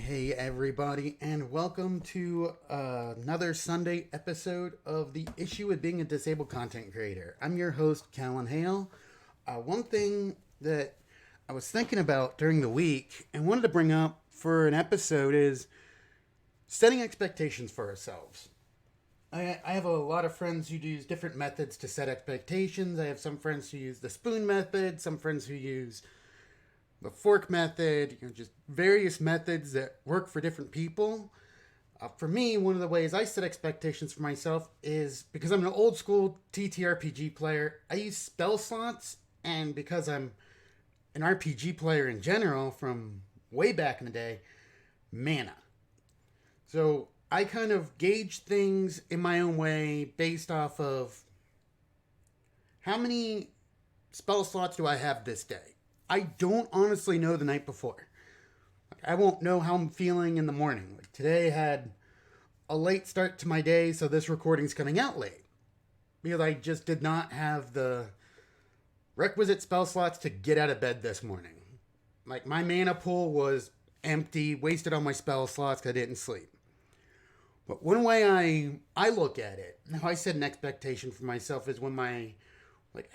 Hey, everybody, and welcome to another Sunday episode of The Issue with Being a Disabled Content Creator. I'm your host, Kallen Hale. One thing that I was thinking about during the week and wanted to bring up for an episode is setting expectations for ourselves. I have a lot of friends who use different methods to set expectations. I have some friends who use the spoon method, some friends who use the fork method, just various methods that work for different people. For me, one of the ways I set expectations for myself is because I'm an old school TTRPG player, I use spell slots, and because I'm an RPG player in general from way back in the day, mana. So I kind of gauge things in my own way based off of how many spell slots do I have this day. I don't honestly know the night before. I won't know how I'm feeling in the morning. Like today had a late start to my day, so this recording's coming out late. Because I just did not have the requisite spell slots to get out of bed this morning. Like my mana pool was empty, wasted on my spell slots because I didn't sleep. But one way I look at it, how I set an expectation for myself is when I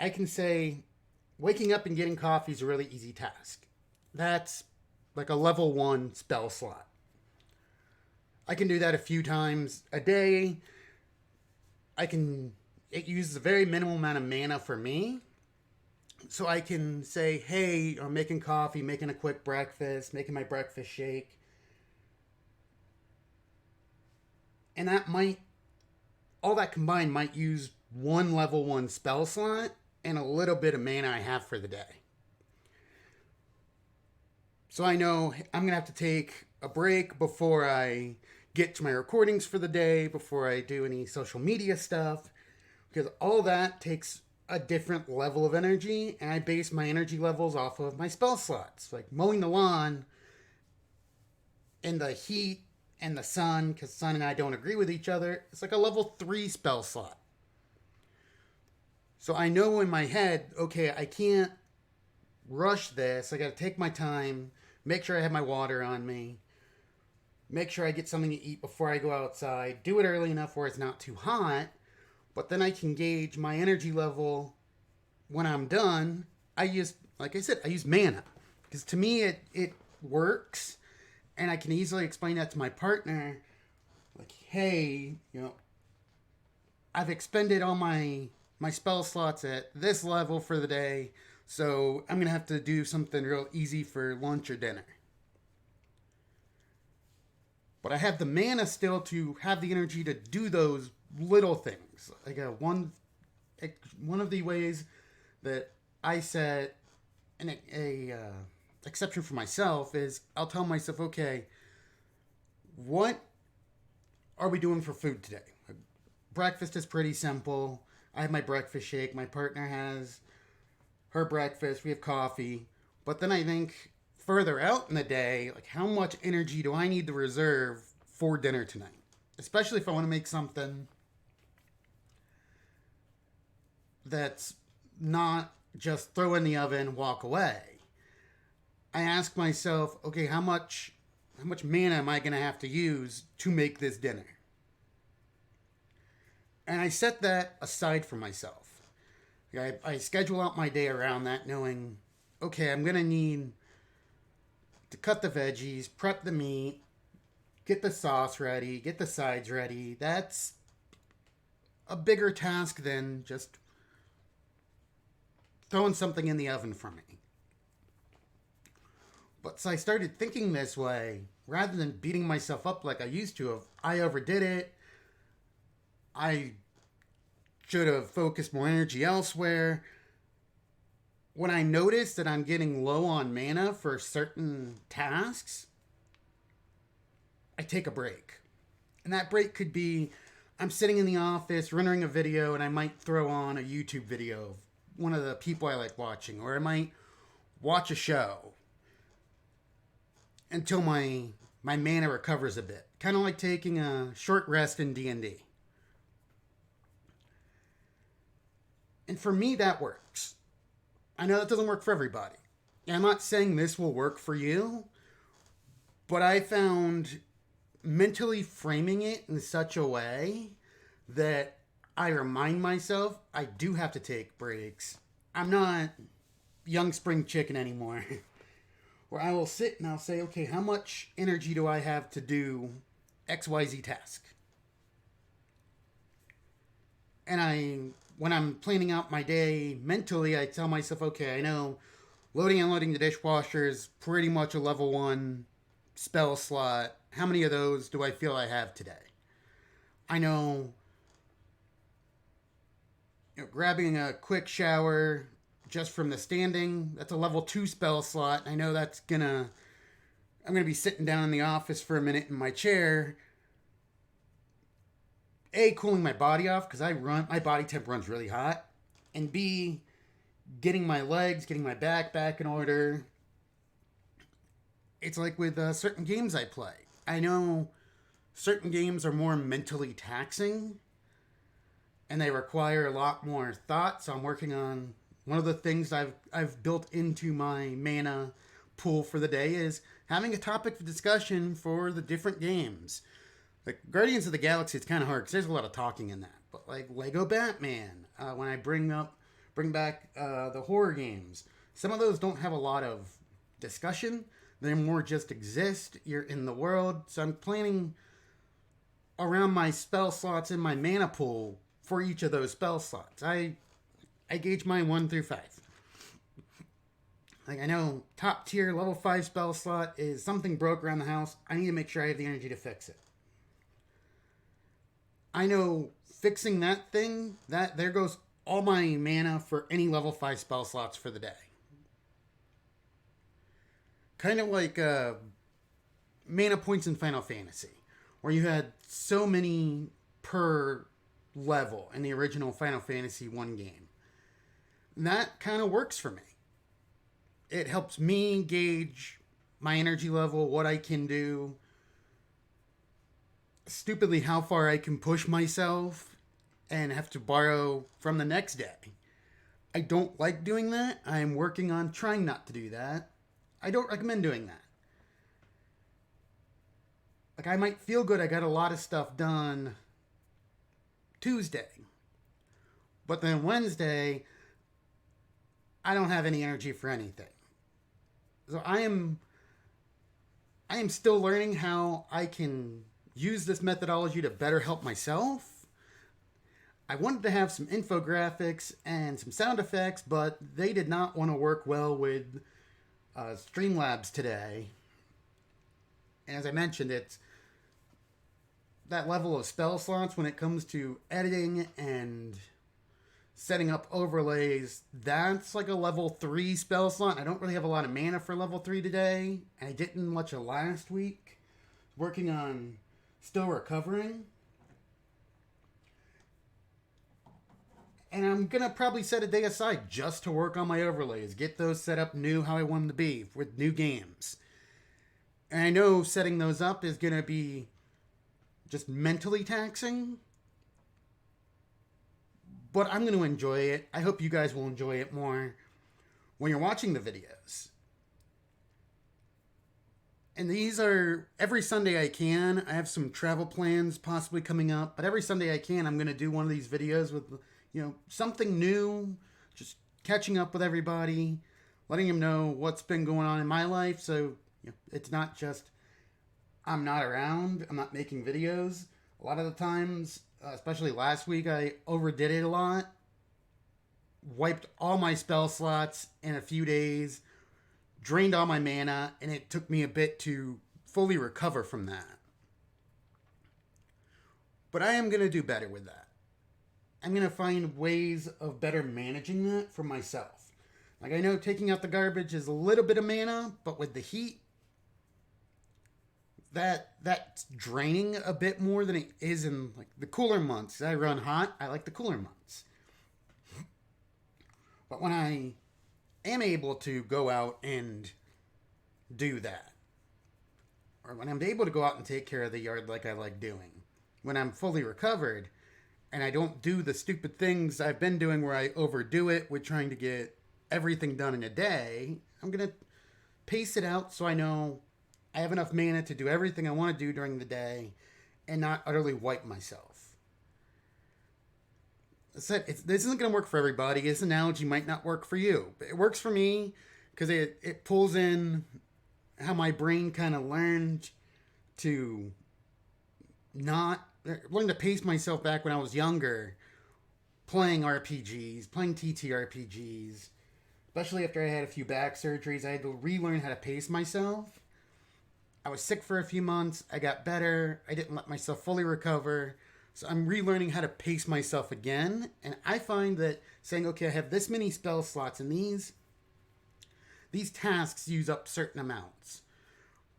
can say, waking up and getting coffee is a really easy task. That's like a level 1 spell slot. I can do that a few times a day. It uses a very minimal amount of mana for me. So I can say, hey, I'm making coffee, making a quick breakfast, making my breakfast shake. And all that combined might use one level 1 spell slot and a little bit of mana I have for the day. So I know I'm going to have to take a break before I get to my recordings for the day, before I do any social media stuff, because all that takes a different level of energy, and I base my energy levels off of my spell slots. Like mowing the lawn in the heat and the sun, because sun and I don't agree with each other, it's like a level 3 spell slot. So I know in my head, okay, I can't rush this. I got to take my time, make sure I have my water on me, make sure I get something to eat before I go outside, do it early enough where it's not too hot, but then I can gauge my energy level when I'm done. I use mana. Because to me, it works, and I can easily explain that to my partner. Like, hey, I've expended all my spell slots at this level for the day, so I'm going to have to do something real easy for lunch or dinner. But I have the mana still to have the energy to do those little things. Like one of the ways that I set a exception for myself is I'll tell myself, okay, what are we doing for food today? Breakfast is pretty simple. I have my breakfast shake. My partner has her breakfast. We have coffee. But then I think further out in the day, like how much energy do I need to reserve for dinner tonight? Especially if I want to make something that's not just throw in the oven, walk away. I ask myself, okay, how much mana am I going to have to use to make this dinner? And I set that aside for myself. I schedule out my day around that, knowing, okay, I'm going to need to cut the veggies, prep the meat, get the sauce ready, get the sides ready. That's a bigger task than just throwing something in the oven for me. But so I started thinking this way, rather than beating myself up like I used to. I overdid it. I should have focused more energy elsewhere. When I notice that I'm getting low on mana for certain tasks, I take a break. And that break could be I'm sitting in the office rendering a video and I might throw on a YouTube video of one of the people I like watching, or I might watch a show until my mana recovers a bit. Kind of like taking a short rest in D&D. And for me, that works. I know that doesn't work for everybody. And I'm not saying this will work for you, But I found mentally framing it in such a way that I remind myself I do have to take breaks. I'm not young spring chicken anymore. Where I will sit and I'll say, okay, how much energy do I have to do XYZ task? And when I'm planning out my day mentally, I tell myself, okay, I know loading and unloading the dishwasher is pretty much a level 1 spell slot. How many of those do I feel I have today? I know, grabbing a quick shower just from the standing, that's a level 2 spell slot. I know I'm gonna be sitting down in the office for a minute in my chair. A, cooling my body off because my body temp runs really hot, and B, getting my legs, getting my back in order. It's like with certain games I play. I know certain games are more mentally taxing and they require a lot more thought. So I'm working on one of the things I've built into my mana pool for the day is having a topic of discussion for the different games. Like Guardians of the Galaxy, it's kind of hard because there's a lot of talking in that. But like Lego Batman, when I bring back the horror games, some of those don't have a lot of discussion. They more just exist. You're in the world. So I'm planning around my spell slots in my mana pool for each of those spell slots. I gauge mine 1 through 5. Like I know top tier level 5 spell slot is something broke around the house. I need to make sure I have the energy to fix it. I know fixing that thing, that there goes all my mana for any level 5 spell slots for the day. Kind of like mana points in Final Fantasy, where you had so many per level in the original Final Fantasy 1 game. And that kind of works for me. It helps me gauge my energy level, what I can do, stupidly how far I can push myself and have to borrow from the next day. I don't like doing that. I'm working on trying not to do that. I don't recommend doing that. Like I might feel good, I got a lot of stuff done Tuesday. But then Wednesday, I don't have any energy for anything. So I am still learning how I can use this methodology to better help myself. I wanted to have some infographics and some sound effects, but they did not want to work well with Streamlabs today. And as I mentioned, it's that level of spell slots when it comes to editing and setting up overlays. That's like a level 3 spell slot. I don't really have a lot of mana for level 3 today. And I didn't much of last week. Working on still recovering. And I'm going to probably set a day aside just to work on my overlays. Get those set up new how I want them to be with new games. And I know setting those up is going to be just mentally taxing. But I'm going to enjoy it. I hope you guys will enjoy it more when you're watching the videos. And these are every Sunday I can. I have some travel plans possibly coming up. But every Sunday I can, I'm going to do one of these videos with, something new. Just catching up with everybody. Letting them know what's been going on in my life. So it's not just I'm not around. I'm not making videos. A lot of the times, especially last week, I overdid it a lot. Wiped all my spell slots in a few days. Drained all my mana, and it took me a bit to fully recover from that. But I am going to do better with that. I'm going to find ways of better managing that for myself. Like I know taking out the garbage is a little bit of mana, but with the heat, that's draining a bit more than it is in like the cooler months. I run hot. I like the cooler months. But when I am able to go out and do that, or when I'm able to go out and take care of the yard like I like doing, when I'm fully recovered and I don't do the stupid things I've been doing where I overdo it with trying to get everything done in a day, I'm going to pace it out so I know I have enough mana to do everything I want to do during the day and not utterly wipe myself. This isn't going to work for everybody. This analogy might not work for you, but it works for me because it pulls in how my brain kind of learned to not learn to pace myself back when I was younger, playing RPGs, playing TTRPGs, especially after I had a few back surgeries. I had to relearn how to pace myself. I was sick for a few months. I got better. I didn't let myself fully recover. So I'm relearning how to pace myself again. And I find that saying, okay, I have this many spell slots and these tasks use up certain amounts.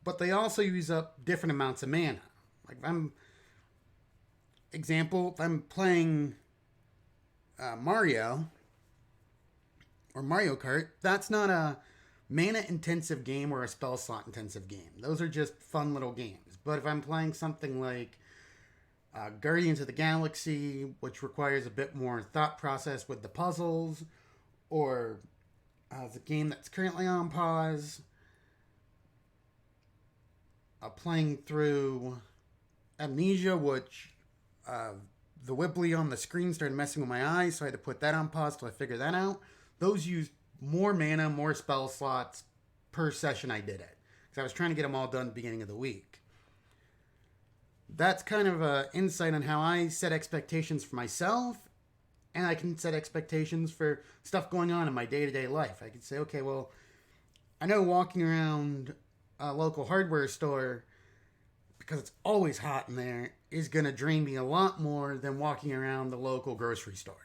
But they also use up different amounts of mana. Like if I'm playing Mario or Mario Kart, that's not a mana intensive game or a spell slot intensive game. Those are just fun little games. But if I'm playing something like Guardians of the Galaxy, which requires a bit more thought process with the puzzles, or the game that's currently on pause, playing through Amnesia, which the wibbly on the screen started messing with my eyes, so I had to put that on pause till I figured that out. Those use more mana, more spell slots per session I did it, because I was trying to get them all done at the beginning of the week. That's kind of an insight on how I set expectations for myself, and I can set expectations for stuff going on in my day-to-day life. I can say, okay, well, I know walking around a local hardware store, because it's always hot in there, is going to drain me a lot more than walking around the local grocery store.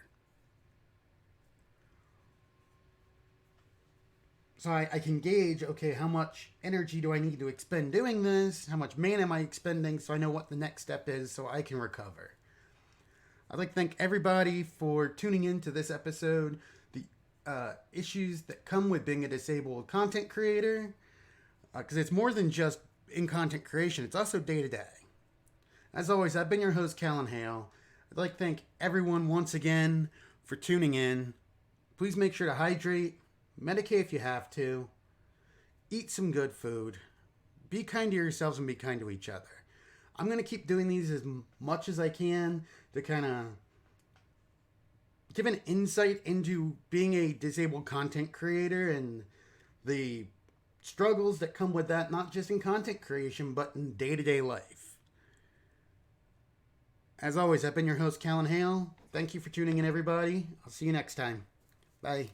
So I can gauge, okay, how much energy do I need to expend doing this? How much mana am I expending? So I know what the next step is so I can recover. I'd like to thank everybody for tuning in to this episode. The issues that come with being a disabled content creator. Because it's more than just in content creation. It's also day to day. As always, I've been your host, Kallen Hale. I'd like to thank everyone once again for tuning in. Please make sure to hydrate. Medicate if you have to. Eat some good food. Be kind to yourselves and be kind to each other. I'm going to keep doing these as much as I can to kind of give an insight into being a disabled content creator and the struggles that come with that, not just in content creation, but in day-to-day life. As always, I've been your host, Kallen Hale. Thank you for tuning in, everybody. I'll see you next time. Bye.